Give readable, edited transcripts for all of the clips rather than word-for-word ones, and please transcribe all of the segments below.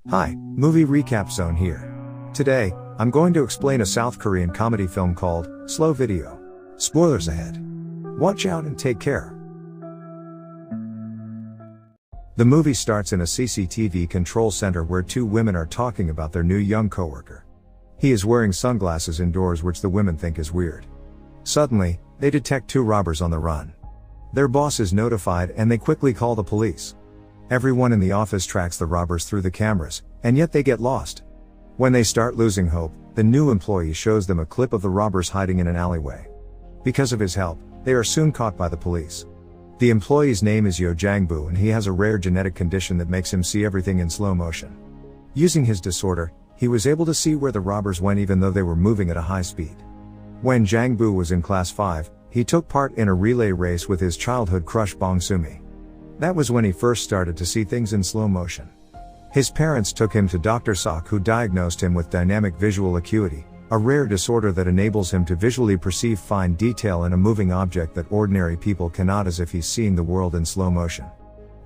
Hi, Movie Recap Zone here. Today, I'm going to explain a South Korean comedy film called Slow Video. Spoilers ahead. Watch out and take care. The movie starts in a CCTV control center where two women are talking about their new young coworker. He is wearing sunglasses indoors, which the women think is weird. Suddenly, they detect two robbers on the run. Their boss is notified and they quickly call the police. Everyone in the office tracks the robbers through the cameras, and yet they get lost. When they start losing hope, the new employee shows them a clip of the robbers hiding in an alleyway. Because of his help, they are soon caught by the police. The employee's name is Yeo Jang-Boo, and he has a rare genetic condition that makes him see everything in slow motion. Using his disorder, he was able to see where the robbers went even though they were moving at a high speed. When Jang-Boo was in class 5, he took part in a relay race with his childhood crush Bong Sumi. That was when he first started to see things in slow motion. His parents took him to Dr. Sok, who diagnosed him with dynamic visual acuity, a rare disorder that enables him to visually perceive fine detail in a moving object that ordinary people cannot, as if he's seeing the world in slow motion.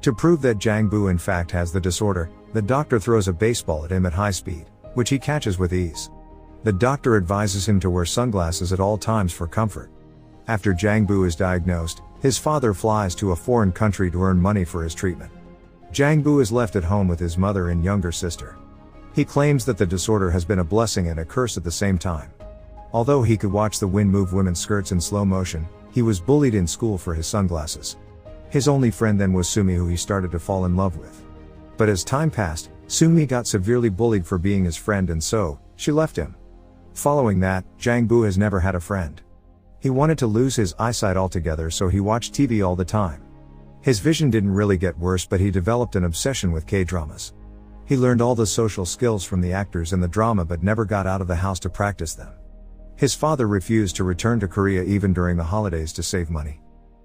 To prove that Jang-Boo in fact has the disorder, the doctor throws a baseball at him at high speed, which he catches with ease. The doctor advises him to wear sunglasses at all times for comfort. After Jang-Boo is diagnosed, his father flies to a foreign country to earn money for his treatment. Jang-Boo is left at home with his mother and younger sister. He claims that the disorder has been a blessing and a curse at the same time. Although he could watch the wind move women's skirts in slow motion, he was bullied in school for his sunglasses. His only friend then was Sumi, who he started to fall in love with. But as time passed, Sumi got severely bullied for being his friend, and so, she left him. Following that, Jang-Boo has never had a friend. He wanted to lose his eyesight altogether, so he watched TV all the time. His vision didn't really get worse, but he developed an obsession with K-dramas. He learned all the social skills from the actors in the drama but never got out of the house to practice them. His father refused to return to Korea even during the holidays to save money.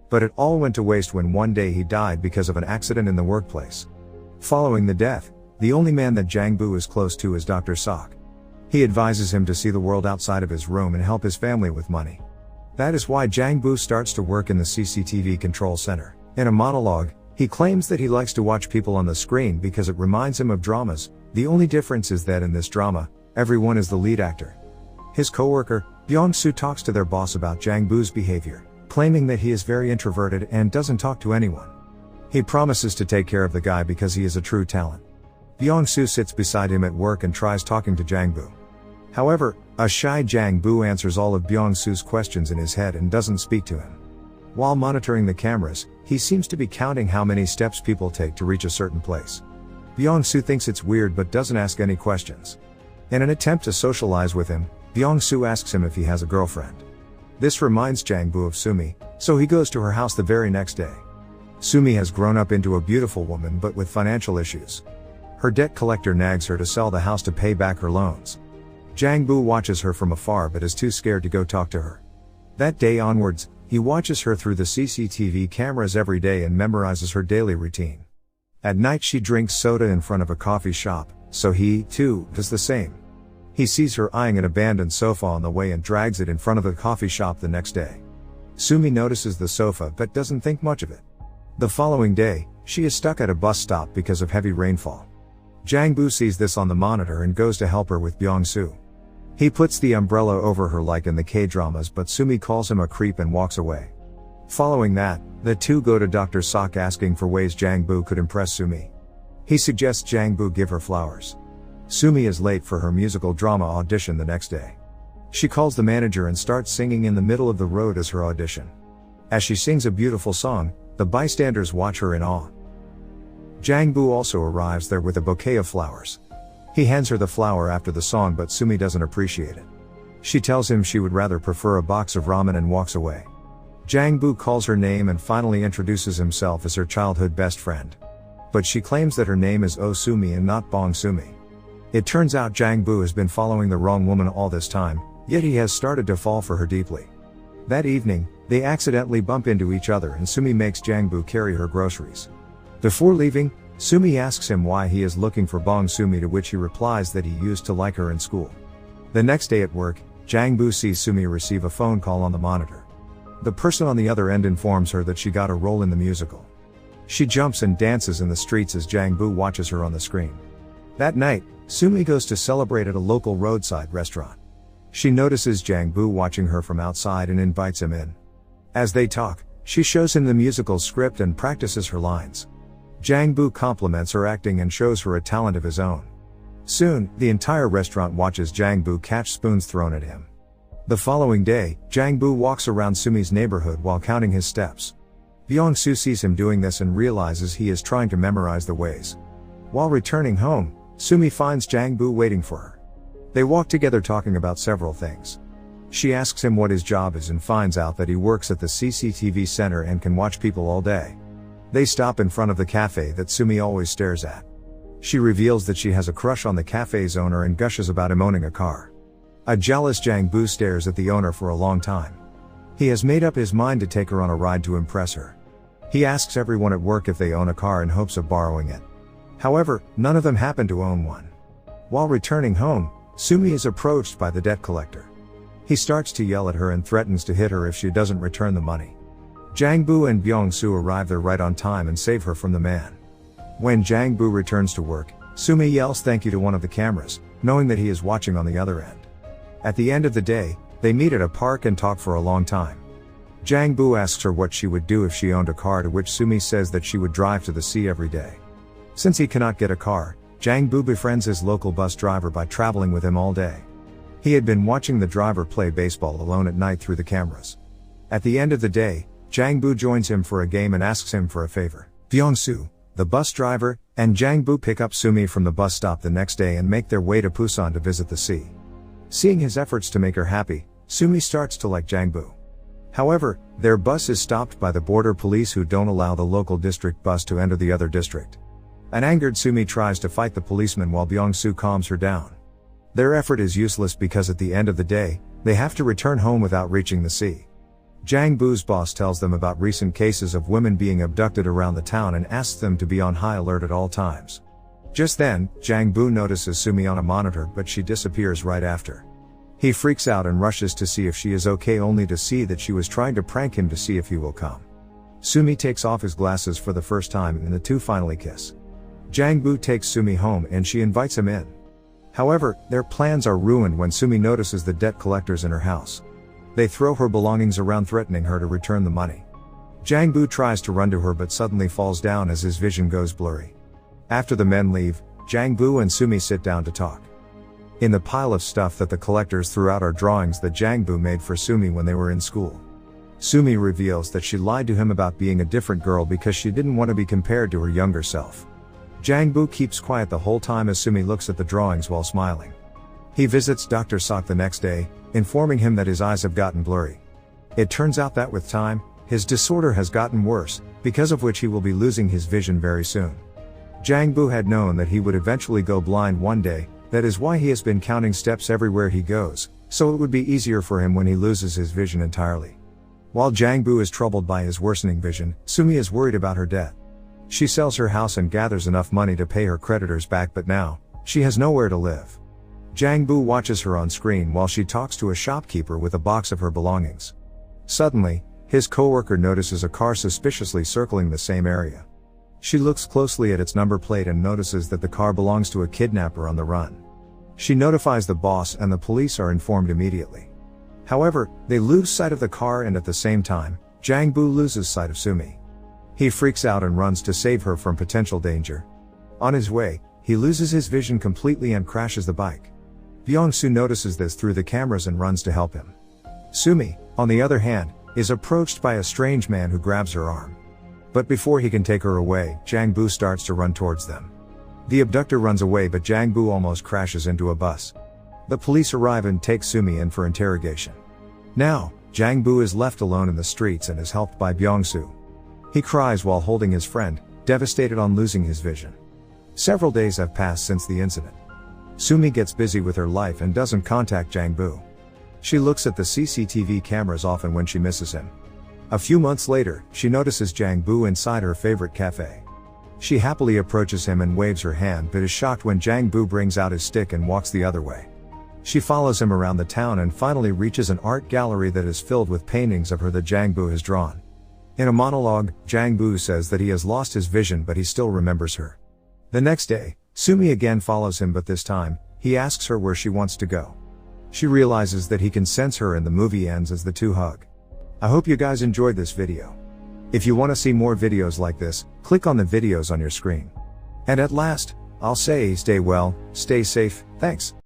But it all went to waste when one day he died because of an accident in the workplace. Following the death, the only man that Jang-Boo is close to is Dr. Sok. He advises him to see the world outside of his room and help his family with money. That is why Jang-Boo starts to work in the CCTV control center. In a monologue, he claims that he likes to watch people on the screen because it reminds him of dramas. The only difference is that in this drama, everyone is the lead actor. His coworker, Byung-soo, talks to their boss about Jang-Boo's behavior, claiming that he is very introverted and doesn't talk to anyone. He promises to take care of the guy because he is a true talent. Byung-soo sits beside him at work and tries talking to Jang-Boo. However, a shy Jang-Boo answers all of Byung-soo's questions in his head and doesn't speak to him. While monitoring the cameras, he seems to be counting how many steps people take to reach a certain place. Byung-soo thinks it's weird but doesn't ask any questions. In an attempt to socialize with him, Byung-soo asks him if he has a girlfriend. This reminds Jang-Boo of Sumi, so he goes to her house the very next day. Sumi has grown up into a beautiful woman but with financial issues. Her debt collector nags her to sell the house to pay back her loans. Jang-Boo watches her from afar but is too scared to go talk to her. That day onwards, he watches her through the CCTV cameras every day and memorizes her daily routine. At night she drinks soda in front of a coffee shop, so he, too, does the same. He sees her eyeing an abandoned sofa on the way and drags it in front of the coffee shop the next day. Sumi notices the sofa but doesn't think much of it. The following day, she is stuck at a bus stop because of heavy rainfall. Jang-Boo sees this on the monitor and goes to help her with Byung-soo. He puts the umbrella over her like in the K-dramas, but Sumi calls him a creep and walks away. Following that, the two go to Dr. Sok asking for ways Jang-Boo could impress Sumi. He suggests Jang-Boo give her flowers. Sumi is late for her musical drama audition the next day. She calls the manager and starts singing in the middle of the road as her audition. As she sings a beautiful song, the bystanders watch her in awe. Jang-Boo also arrives there with a bouquet of flowers. He hands her the flower after the song, but Sumi doesn't appreciate it. She tells him she would rather prefer a box of ramen and walks away. Jang-Boo calls her name and finally introduces himself as her childhood best friend. But she claims that her name is Oh Sumi and not Bong Sumi. It turns out Jang-Boo has been following the wrong woman all this time, yet he has started to fall for her deeply. That evening, they accidentally bump into each other and Sumi makes Jang-Boo carry her groceries. Before leaving, Sumi asks him why he is looking for Bong Sumi, to which he replies that he used to like her in school. The next day at work, Jang-Boo sees Sumi receive a phone call on the monitor. The person on the other end informs her that she got a role in the musical. She jumps and dances in the streets as Jang-Boo watches her on the screen. That night, Sumi goes to celebrate at a local roadside restaurant. She notices Jang-Boo watching her from outside and invites him in. As they talk, she shows him the musical script and practices her lines. Jang-Boo compliments her acting and shows her a talent of his own. Soon, the entire restaurant watches Jang-Boo catch spoons thrown at him. The following day, Jang-Boo walks around Sumi's neighborhood while counting his steps. Byung-soo sees him doing this and realizes he is trying to memorize the ways. While returning home, Sumi finds Jang-Boo waiting for her. They walk together talking about several things. She asks him what his job is and finds out that he works at the CCTV center and can watch people all day. They stop in front of the cafe that Sumi always stares at. She reveals that she has a crush on the cafe's owner and gushes about him owning a car. A jealous Jang-Boo stares at the owner for a long time. He has made up his mind to take her on a ride to impress her. He asks everyone at work if they own a car in hopes of borrowing it. However, none of them happen to own one. While returning home, Sumi is approached by the debt collector. He starts to yell at her and threatens to hit her if she doesn't return the money. Jang-Boo and Byung-soo arrive there right on time and save her from the man. When Jang-Boo returns to work, Sumi yells thank you to one of the cameras, knowing that he is watching on the other end. At the end of the day, they meet at a park and talk for a long time. Jang-Boo asks her what she would do if she owned a car, to which Sumi says that she would drive to the sea every day. Since he cannot get a car, Jang-Boo befriends his local bus driver by traveling with him all day. He had been watching the driver play baseball alone at night through the cameras. At the end of the day, Jang-Boo joins him for a game and asks him for a favor. Byung-soo, the bus driver, and Jang-Boo pick up Sumi from the bus stop the next day and make their way to Busan to visit the sea. Seeing his efforts to make her happy, Sumi starts to like Jang-Boo. However, their bus is stopped by the border police who don't allow the local district bus to enter the other district. An angered Sumi tries to fight the policeman while Byung-soo calms her down. Their effort is useless because at the end of the day, they have to return home without reaching the sea. Jang-Boo's boss tells them about recent cases of women being abducted around the town and asks them to be on high alert at all times. Just then, Jang-Boo notices Sumi on a monitor, but she disappears right after. He freaks out and rushes to see if she is okay, only to see that she was trying to prank him to see if he will come. Sumi takes off his glasses for the first time and the two finally kiss. Jang-Boo takes Sumi home and she invites him in. However, their plans are ruined when Sumi notices the debt collectors in her house. They throw her belongings around, threatening her to return the money. Jang-Boo tries to run to her but suddenly falls down as his vision goes blurry. After the men leave, Jang-Boo and Sumi sit down to talk. In the pile of stuff that the collectors threw out are drawings that Jang-Boo made for Sumi when they were in school. Sumi reveals that she lied to him about being a different girl because she didn't want to be compared to her younger self. Jang-Boo keeps quiet the whole time as Sumi looks at the drawings while smiling. He visits Dr. Sok the next day, informing him that his eyes have gotten blurry. It turns out that with time, his disorder has gotten worse, because of which he will be losing his vision very soon. Jang-Boo had known that he would eventually go blind one day, that is why he has been counting steps everywhere he goes, so it would be easier for him when he loses his vision entirely. While Jang-Boo is troubled by his worsening vision, Sumi is worried about her debt. She sells her house and gathers enough money to pay her creditors back, but now, she has nowhere to live. Jang-Boo watches her on screen while she talks to a shopkeeper with a box of her belongings. Suddenly, his coworker notices a car suspiciously circling the same area. She looks closely at its number plate and notices that the car belongs to a kidnapper on the run. She notifies the boss and the police are informed immediately. However, they lose sight of the car and at the same time, Jang-Boo loses sight of Sumi. He freaks out and runs to save her from potential danger. On his way, he loses his vision completely and crashes the bike. Byung-soo notices this through the cameras and runs to help him. Sumi, on the other hand, is approached by a strange man who grabs her arm. But before he can take her away, Jang-Boo starts to run towards them. The abductor runs away, but Jang-Boo almost crashes into a bus. The police arrive and take Sumi in for interrogation. Now, Jang-Boo is left alone in the streets and is helped by Byung-soo. He cries while holding his friend, devastated on losing his vision. Several days have passed since the incident. Sumi gets busy with her life and doesn't contact Jang-Boo. She looks at the CCTV cameras often when she misses him. A few months later, she notices Jang-Boo inside her favorite cafe. She happily approaches him and waves her hand, but is shocked when Jang-Boo brings out his stick and walks the other way. She follows him around the town and finally reaches an art gallery that is filled with paintings of her that Jang-Boo has drawn. In a monologue, Jang-Boo says that he has lost his vision but he still remembers her. The next day, Sumi again follows him, but this time, he asks her where she wants to go. She realizes that he can sense her and the movie ends as the two hug. I hope you guys enjoyed this video. If you want to see more videos like this, click on the videos on your screen. And at last, I'll say stay well, stay safe, thanks.